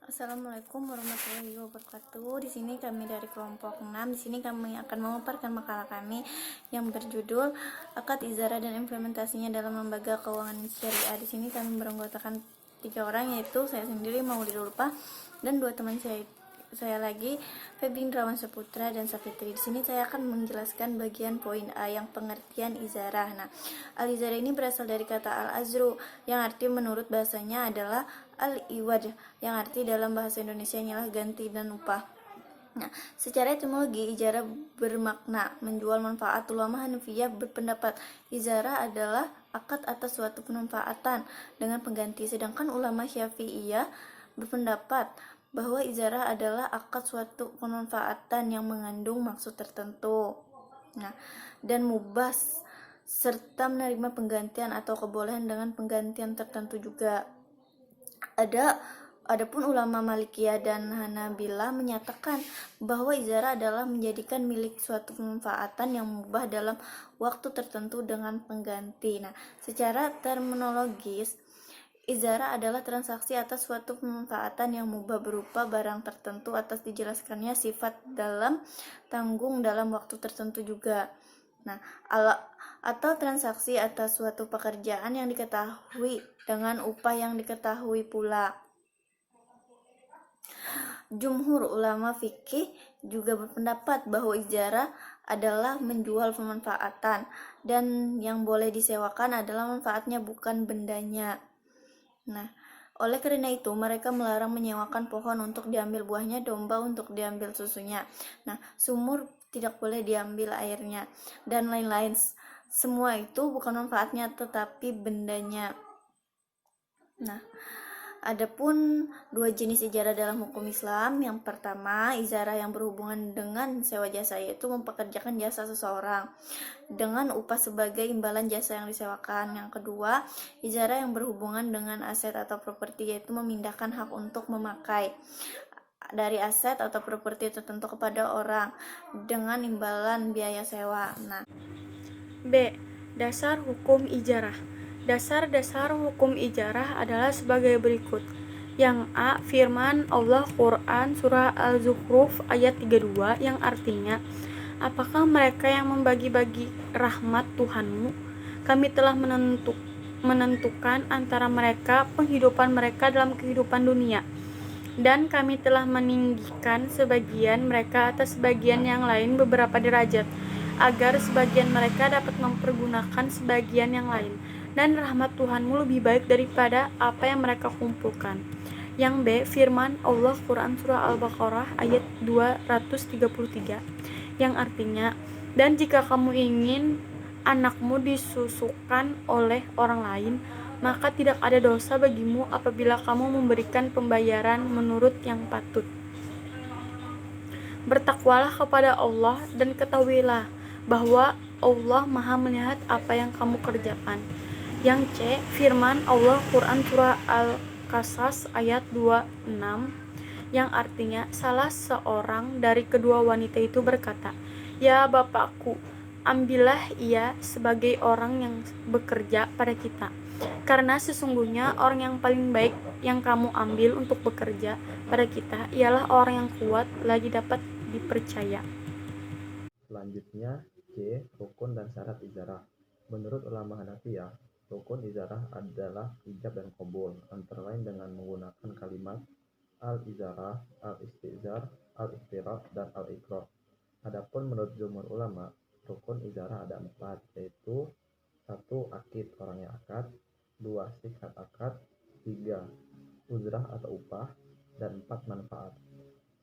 Assalamualaikum warahmatullahi wabarakatuh. Di sini kami dari kelompok 6. Di sini kami akan memaparkan makalah kami yang berjudul Akad Izarah dan Implementasinya dalam Lembaga Keuangan Syariah. Di sini kami beranggotakan 3 orang, yaitu saya sendiri Maulidul Ulfa dan 2 teman saya lagi, Febri Indrawan Saputra dan Safitri. Di sini saya akan menjelaskan bagian poin A yang pengertian izarah. Nah, al-izarah ini berasal dari kata al-azru yang arti menurut bahasanya adalah al-iwad, yang arti dalam bahasa Indonesia ialah ganti dan upah. Nah, secara etimologi ijarah bermakna menjual manfaat. Ulama Hanafiyah berpendapat izarah adalah akad atas suatu pemanfaatan dengan pengganti, sedangkan ulama Syafi'iyah berpendapat bahwa izarah adalah akad suatu pemanfaatan yang mengandung maksud tertentu. Nah, dan mubah serta menerima penggantian atau kebolehan dengan penggantian tertentu juga. Adapun ulama Malikiyah dan Hanabilah menyatakan bahwa izarah adalah menjadikan milik suatu pemanfaatan yang mubah dalam waktu tertentu dengan pengganti. Nah, secara terminologis, izarah adalah transaksi atas suatu pemanfaatan yang mubah berupa barang tertentu atas dijelaskannya sifat dalam tanggung dalam waktu tertentu juga. Nah, atau transaksi atas suatu pekerjaan yang diketahui dengan upah yang diketahui pula. Jumhur ulama fikih juga berpendapat bahwa ijarah adalah menjual pemanfaatan dan yang boleh disewakan adalah manfaatnya bukan bendanya. Nah, oleh karena itu mereka melarang menyewakan pohon untuk diambil buahnya, domba untuk diambil susunya. Nah, sumur tidak boleh diambil airnya dan lain-lain. Semua itu bukan manfaatnya tetapi bendanya. Nah, adapun 2 jenis ijarah dalam hukum Islam. Yang pertama, ijarah yang berhubungan dengan sewa jasa, yaitu mempekerjakan jasa seseorang dengan upah sebagai imbalan jasa yang disewakan. Yang kedua, ijarah yang berhubungan dengan aset atau properti, yaitu memindahkan hak untuk memakai dari aset atau properti tertentu kepada orang dengan imbalan biaya sewa. Nah, B. Dasar hukum ijarah. Dasar-dasar hukum ijarah adalah sebagai berikut. Yang A. Firman Allah Quran Surah Al-Zukhruf ayat 32 yang artinya, apakah mereka yang membagi-bagi rahmat Tuhanmu? Kami telah menentukan antara mereka penghidupan mereka dalam kehidupan dunia, dan kami telah meninggikan sebagian mereka atas sebagian yang lain beberapa derajat, agar sebagian mereka dapat mempergunakan sebagian yang lain, dan rahmat Tuhanmu lebih baik daripada apa yang mereka kumpulkan. Yang B. Firman Allah Quran Surah Al-Baqarah ayat 233 yang artinya, dan jika kamu ingin anakmu disusukan oleh orang lain, maka tidak ada dosa bagimu apabila kamu memberikan pembayaran menurut yang patut. Bertakwalah kepada Allah dan ketahuilah bahwa Allah Maha melihat apa yang kamu kerjakan. Yang C. Firman Allah Quran Surah Al-Qasas ayat 26 yang artinya, salah seorang dari kedua wanita itu berkata, "Ya Bapakku, ambillah ia sebagai orang yang bekerja pada kita, karena sesungguhnya orang yang paling baik yang kamu ambil untuk bekerja pada kita ialah orang yang kuat lagi dapat dipercaya." Selanjutnya, C. Rukun dan syarat ijarah. Menurut ulama Hanafiyah, rukun ijarah adalah ijab dan qabul, antara lain dengan menggunakan kalimat al-ijarah, al-istizar, al-iqtirar, dan al-iqrar. Adapun menurut jumhur ulama, rukun ijarah ada 4, yaitu 1. Akid, orangnya akad, 2. Sikat akad, 3. Uzrah atau upah, dan 4. Manfaat.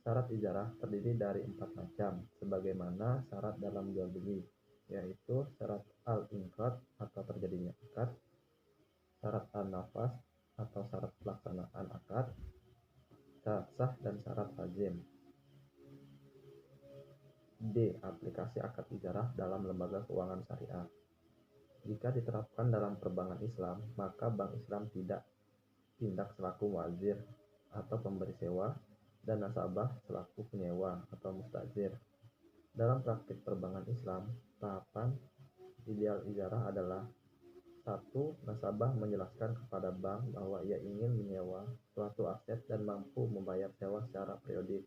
Syarat ijarah terdiri dari 4 macam, sebagaimana syarat dalam jual beli, yaitu syarat al-inqad atau terjadinya akad, syarat al-nafas atau syarat pelaksanaan akad, syarat sah, dan syarat lazim. D. Aplikasi akad ijarah dalam lembaga keuangan syariah. Jika diterapkan dalam perbankan Islam, maka bank Islam tidak tindak selaku muadzir atau pemberi sewa, dan nasabah selaku penyewa atau mustajir. Dalam praktik perbankan Islam, tahapan ideal ijarah adalah 1. Nasabah menjelaskan kepada bank bahwa ia ingin menyewa suatu aset dan mampu membayar sewa secara periodik.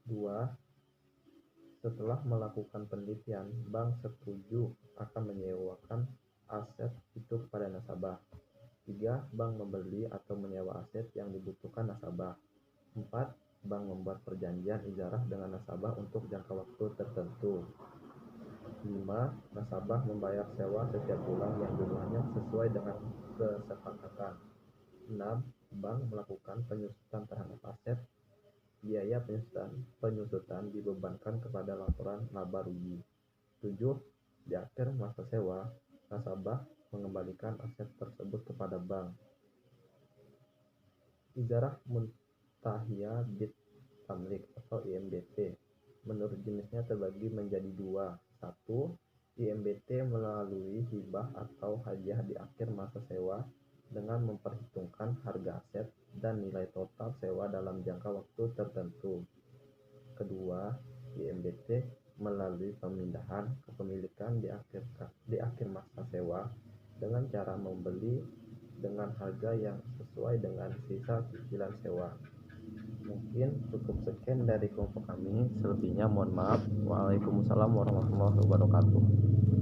2. Setelah melakukan penelitian, bank setuju akan menyewakan aset itu kepada nasabah. 3. Bank membeli atau menyewa aset yang dibutuhkan nasabah. 4. Bank membuat perjanjian ijarah dengan nasabah untuk jangka waktu tertentu. 5. Nasabah membayar sewa setiap bulan yang jumlahnya sesuai dengan kesepakatan. 6. Bank melakukan penyusutan terhadap aset. Biaya penyusutan dibebankan kepada laporan laba rugi. 7. Di akhir masa sewa, nasabah mengembalikan aset tersebut kepada bank. Ijarah Muntahiyah bit Tamlik atau IMBT menurut jenisnya terbagi menjadi 2. 1. IMBT melalui hibah atau hadiah di akhir masa sewa dengan memperhitungkan harga aset dan nilai total sewa dalam jangka waktu tertentu. Kedua, IMBT melalui pemindahan kepemilikan di akhir masa sewa dengan cara membeli dengan harga yang sesuai dengan sisa cicilan sewa. Mungkin cukup sekian dari kelompok kami. Selebihnya mohon maaf. Waalaikumsalam warahmatullahi wabarakatuh.